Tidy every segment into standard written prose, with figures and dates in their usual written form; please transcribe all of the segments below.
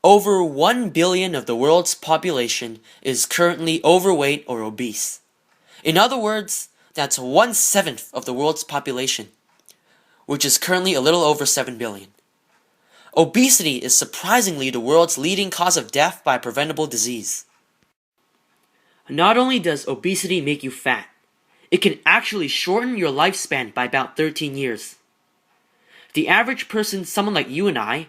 Over 1 billion of the world's population is currently overweight or obese. In other words, that's 1/7 of the world's population, which is currently a little over 7 billion. Obesity is surprisingly the world's leading cause of death by preventable disease. Not only does obesity make you fat, it can actually shorten your lifespan by about 13 years. The average person, someone like you and I,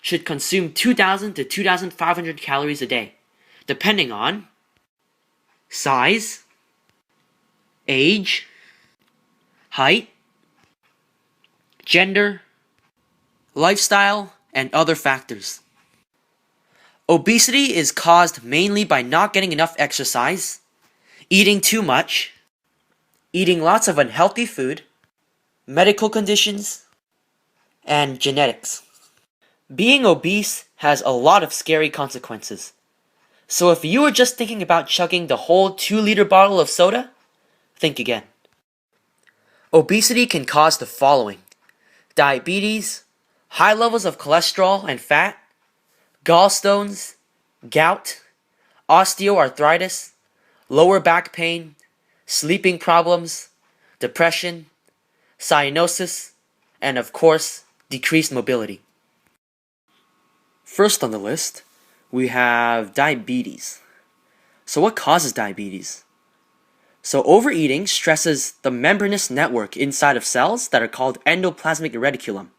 should consume 2,000 to 2,500 calories a day, depending on size, age, height, gender, lifestyle, and other factors. Obesity is caused mainly by not getting enough exercise, eating too much, eating lots of unhealthy food, medical conditions, and genetics. Being obese has a lot of scary consequences. So if you were just thinking about chugging the whole 2-liter bottle of soda, think again. Obesity can cause the following: diabetes, high levels of cholesterol and fat, gallstones, gout, osteoarthritis, lower back pain, sleeping problems, depression, cyanosis, and of course, decreased mobility. First on the list, we have diabetes. So what causes diabetes? So overeating stresses the membranous network inside of cells that are called endoplasmic reticulum.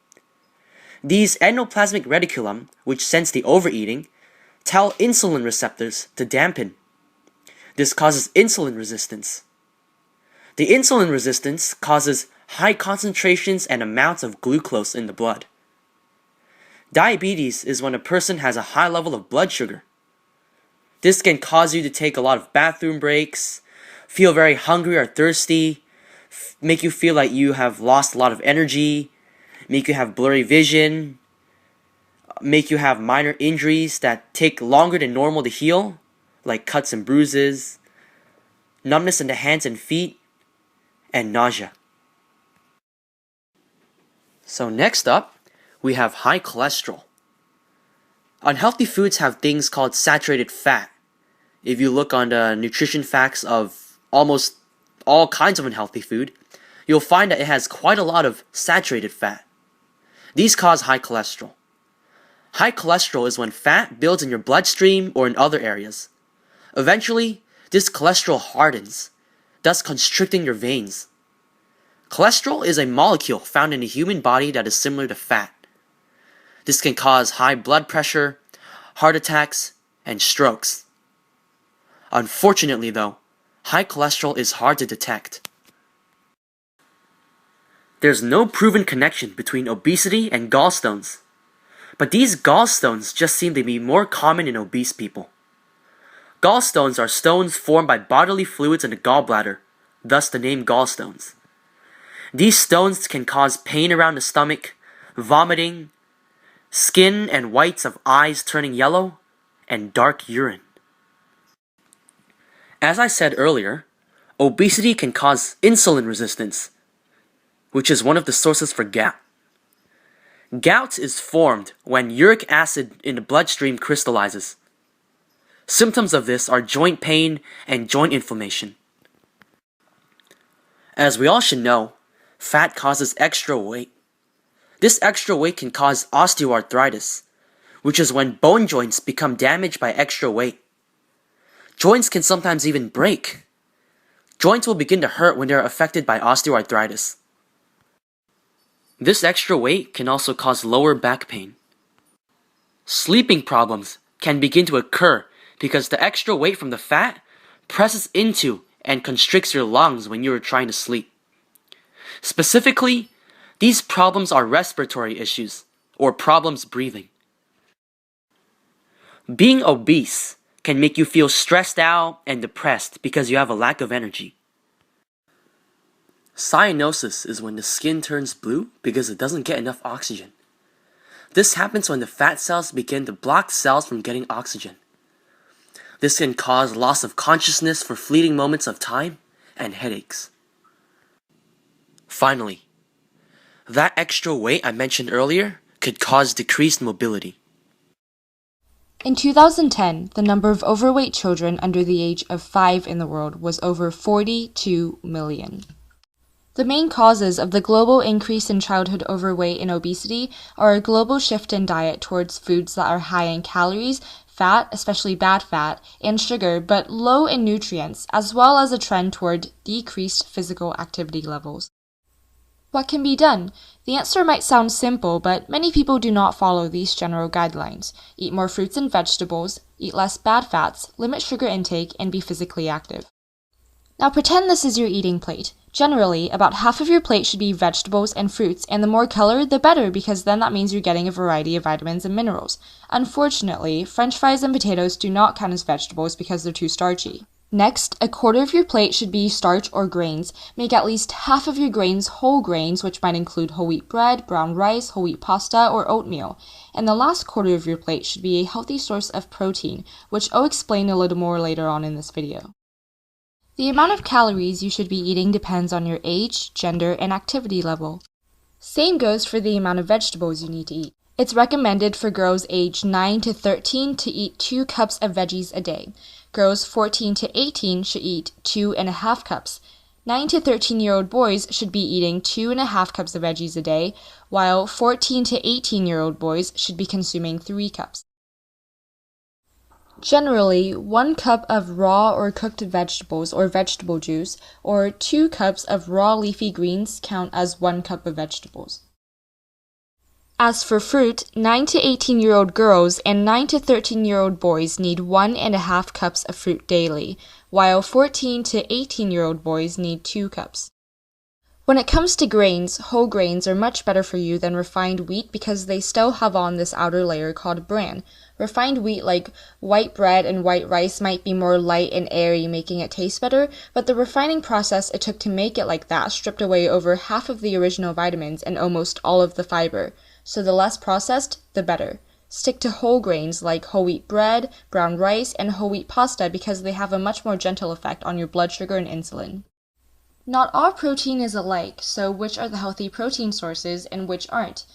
These endoplasmic reticulum, which sense the overeating, tell insulin receptors to dampen. This causes insulin resistance. The insulin resistance causes high concentrations and amounts of glucose in the blood. Diabetes is when a person has a high level of blood sugar. This can cause you to take a lot of bathroom breaks, feel very hungry or thirsty, make you feel like you have lost a lot of energy, make you have blurry vision, make you have minor injuries that take longer than normal to heal, like cuts and bruises, numbness in the hands and feet, and nausea. So next up, we have high cholesterol. Unhealthy foods have things called saturated fat. If you look on the nutrition facts of almost all kinds of unhealthy food, you'll find that it has quite a lot of saturated fat. These cause high cholesterol. High cholesterol is when fat builds in your bloodstream or in other areas. Eventually, this cholesterol hardens, thus constricting your veins. Cholesterol is a molecule found in the human body that is similar to fat. This can cause high blood pressure, heart attacks, and strokes. Unfortunately though, high cholesterol is hard to detect. There's no proven connection between obesity and gallstones, but these gallstones just seem to be more common in obese people. Gallstones are stones formed by bodily fluids in the gallbladder, thus the name gallstones. These stones can cause pain around the stomach, vomiting, skin and whites of eyes turning yellow, and dark urine. As I said earlier, obesity can cause insulin resistance, which is one of the sources for gout. Gout is formed when uric acid in the bloodstream crystallizes. Symptoms of this are joint pain and joint inflammation. As we all should know, fat causes extra weight. This extra weight can cause osteoarthritis, which is when bone joints become damaged by extra weight. Joints can sometimes even break. Joints will begin to hurt when they are affected by osteoarthritis. This extra weight can also cause lower back pain. Sleeping problems can begin to occur because the extra weight from the fat presses into and constricts your lungs when you are trying to sleep. Specifically, these problems are respiratory issues or problems breathing. Being obese can make you feel stressed out and depressed because you have a lack of energy. Cyanosis is when the skin turns blue because it doesn't get enough oxygen. This happens when the fat cells begin to block cells from getting oxygen. This can cause loss of consciousness for fleeting moments of time and headaches. Finally, that extra weight I mentioned earlier could cause decreased mobility. In 2010, the number of overweight children under the age of 5 in the world was over 42 million. The main causes of the global increase in childhood overweight and obesity are a global shift in diet towards foods that are high in calories, fat, especially bad fat, and sugar, but low in nutrients, as well as a trend toward decreased physical activity levels. What can be done? The answer might sound simple, but many people do not follow these general guidelines. Eat more fruits and vegetables, eat less bad fats, limit sugar intake, and be physically active. Now pretend this is your eating plate. Generally, about half of your plate should be vegetables and fruits, and the more color, the better, because then that means you're getting a variety of vitamins and minerals. Unfortunately, French fries and potatoes do not count as vegetables because they're too starchy. Next, a quarter of your plate should be starch or grains. Make at least half of your grains whole grains, which might include whole wheat bread, brown rice, whole wheat pasta, or oatmeal. And the last quarter of your plate should be a healthy source of protein, which I'll explain a little more later on in this video. The amount of calories you should be eating depends on your age, gender, and activity level. Same goes for the amount of vegetables you need to eat. It's recommended for girls aged 9 to 13 to eat 2 cups of veggies a day. Girls 14 to 18 should eat 2.5 cups. 9 to 13-year-old boys should be eating 2.5 cups of veggies a day, while 14 to 18-year-old boys should be consuming 3 cups. Generally, 1 cup of raw or cooked vegetables or vegetable juice, or 2 cups of raw leafy greens count as 1 cup of vegetables. As for fruit, 9 to 18-year-old girls and 9 to 13-year-old boys need 1.5 cups of fruit daily, while 14 to 18-year-old boys need 2 cups. When it comes to grains, whole grains are much better for you than refined wheat because they still have on this outer layer called bran. Refined wheat like white bread and white rice might be more light and airy, making it taste better, but the refining process it took to make it like that stripped away over half of the original vitamins and almost all of the fiber. So the less processed, the better. Stick to whole grains like whole wheat bread, brown rice, and whole wheat pasta because they have a much more gentle effect on your blood sugar and insulin. Not all protein is alike, so which are the healthy protein sources and which aren't?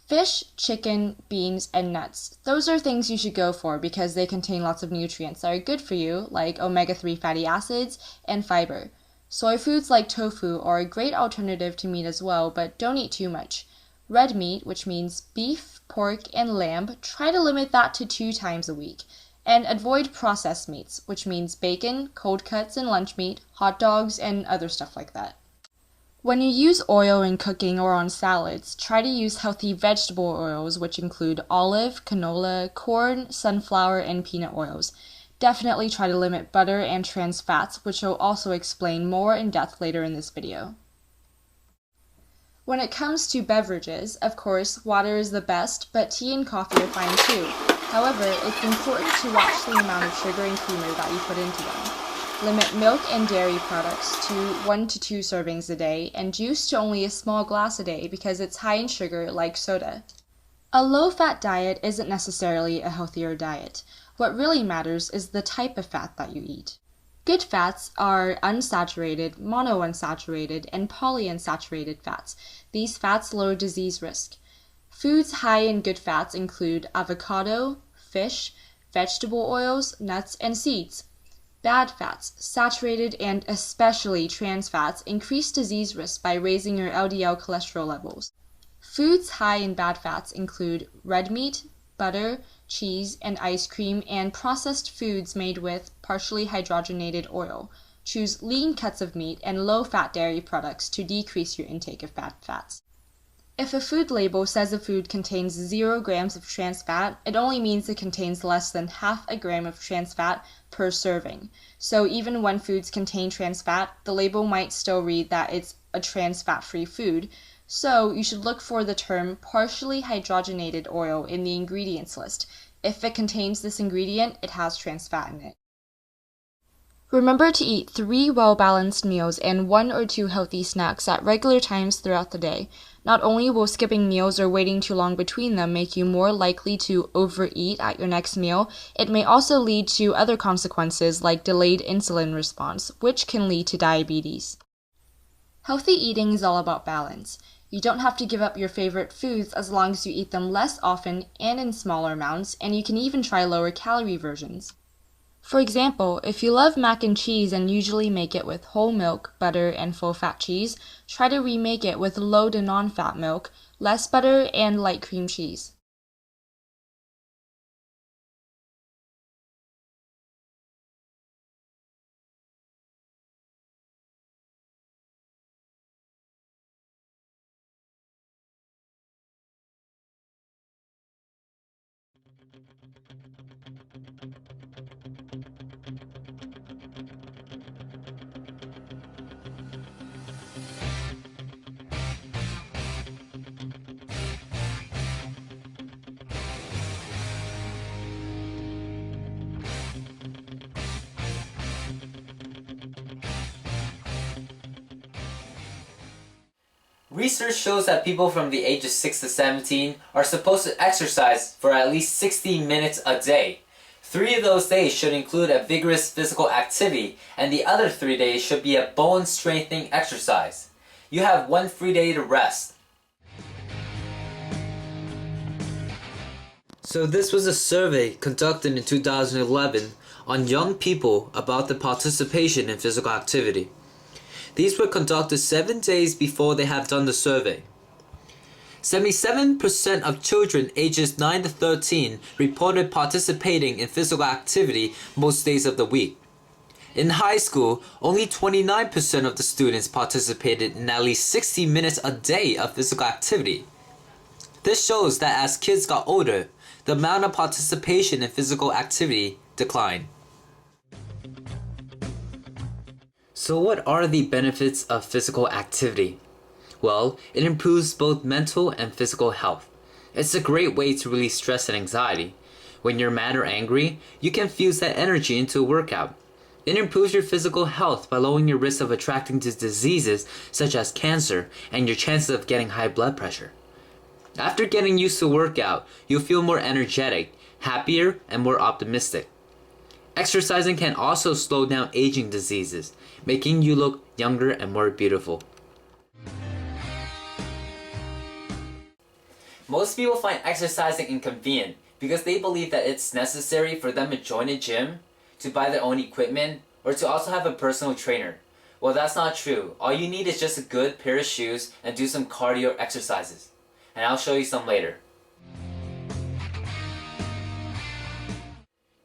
Fish, chicken, beans, and nuts. Those are things you should go for because they contain lots of nutrients that are good for you, like omega-3 fatty acids and fiber. Soy foods like tofu are a great alternative to meat as well, but don't eat too much. Red meat, which means beef, pork, and lamb, try to limit that to 2 times a week. And avoid processed meats, which means bacon, cold cuts and lunch meat, hot dogs, and other stuff like that. When you use oil in cooking or on salads, try to use healthy vegetable oils, which include olive, canola, corn, sunflower, and peanut oils. Definitely try to limit butter and trans fats, which I'll also explain more in depth later in this video. When it comes to beverages, of course, water is the best, but tea and coffee are fine too. However, it's important to watch the amount of sugar and creamer that you put into them. Limit milk and dairy products to 1 to 2 servings a day, and juice to only a small glass a day because it's high in sugar like soda. A low-fat diet isn't necessarily a healthier diet. What really matters is the type of fat that you eat. Good fats are unsaturated, monounsaturated, and polyunsaturated fats. These fats lower disease risk. Foods high in good fats include avocado, fish, vegetable oils, nuts, and seeds. Bad fats, saturated and especially trans fats, increase disease risk by raising your LDL cholesterol levels. Foods high in bad fats include red meat, butter, cheese, and ice cream, and processed foods made with partially hydrogenated oil. Choose lean cuts of meat and low-fat dairy products to decrease your intake of bad fats. If a food label says a food contains 0 grams of trans fat, it only means it contains less than half a gram of trans fat per serving. So even when foods contain trans fat, the label might still read that it's a trans fat-free food. So you should look for the term partially hydrogenated oil in the ingredients list. If it contains this ingredient, it has trans fat in it. Remember to eat 3 well-balanced meals and 1 or 2 healthy snacks at regular times throughout the day. Not only will skipping meals or waiting too long between them make you more likely to overeat at your next meal, it may also lead to other consequences like delayed insulin response, which can lead to diabetes. Healthy eating is all about balance. You don't have to give up your favorite foods as long as you eat them less often and in smaller amounts, and you can even try lower calorie versions. For example, if you love mac and cheese and usually make it with whole milk, butter, and full-fat cheese, try to remake it with low to non-fat milk, less butter, and light cream cheese. Research shows that people from the age of 6 to 17 are supposed to exercise for at least 60 minutes a day. 3 of those days should include a vigorous physical activity, and the other 3 days should be a bone strengthening exercise. You have 1 free day to rest. So this was a survey conducted in 2011 on young people about the participation in physical activity. These were conducted 7 days before they have done the survey. 77% of children ages 9 to 13 reported participating in physical activity most days of the week. In high school, only 29% of the students participated in at least 60 minutes a day of physical activity. This shows that as kids got older, the amount of participation in physical activity declined. So what are the benefits of physical activity? Well, it improves both mental and physical health. It's a great way to release stress and anxiety. When you're mad or angry, you can fuse that energy into a workout. It improves your physical health by lowering your risk of attracting to diseases such as cancer and your chances of getting high blood pressure. After getting used to a workout, you'll feel more energetic, happier, and more optimistic. Exercising can also slow down aging diseases, making you look younger and more beautiful. Most people find exercising inconvenient because they believe that it's necessary for them to join a gym, to buy their own equipment, or to also have a personal trainer. Well, that's not true. All you need is just a good pair of shoes and do some cardio exercises. And I'll show you some later.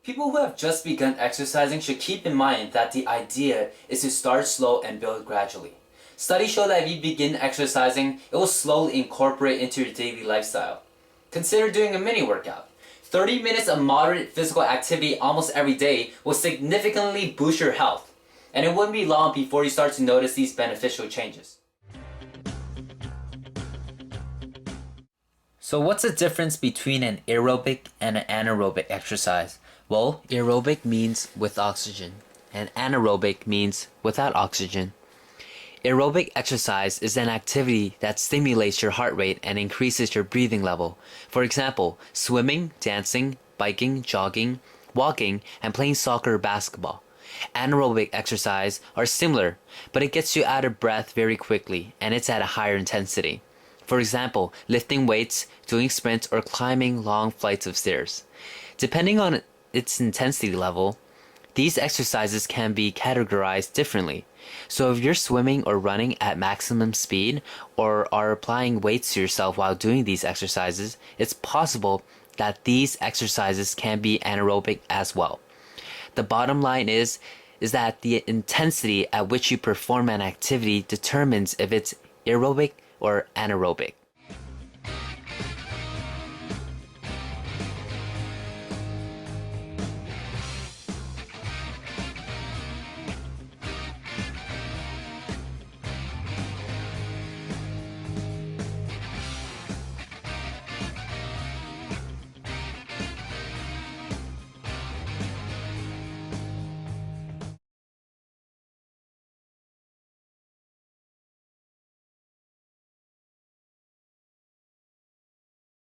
People who have just begun exercising should keep in mind that the idea is to start slow and build gradually. Studies show that if you begin exercising, it will slowly incorporate into your daily lifestyle. Consider doing a mini workout. 30 minutes of moderate physical activity almost every day will significantly boost your health, and it wouldn't be long before you start to notice these beneficial changes. So what's the difference between an aerobic and an anaerobic exercise? Well, aerobic means with oxygen, and anaerobic means without oxygen. Aerobic exercise is an activity that stimulates your heart rate and increases your breathing level. For example, swimming, dancing, biking, jogging, walking, and playing soccer or basketball. Anaerobic exercise are similar, but it gets you out of breath very quickly, and it's at a higher intensity. For example, lifting weights, doing sprints, or climbing long flights of stairs. Depending on its intensity level, these exercises can be categorized differently. So if you're swimming or running at maximum speed or are applying weights to yourself while doing these exercises, it's possible that these exercises can be anaerobic as well. The bottom line is that the intensity at which you perform an activity determines if it's aerobic or anaerobic.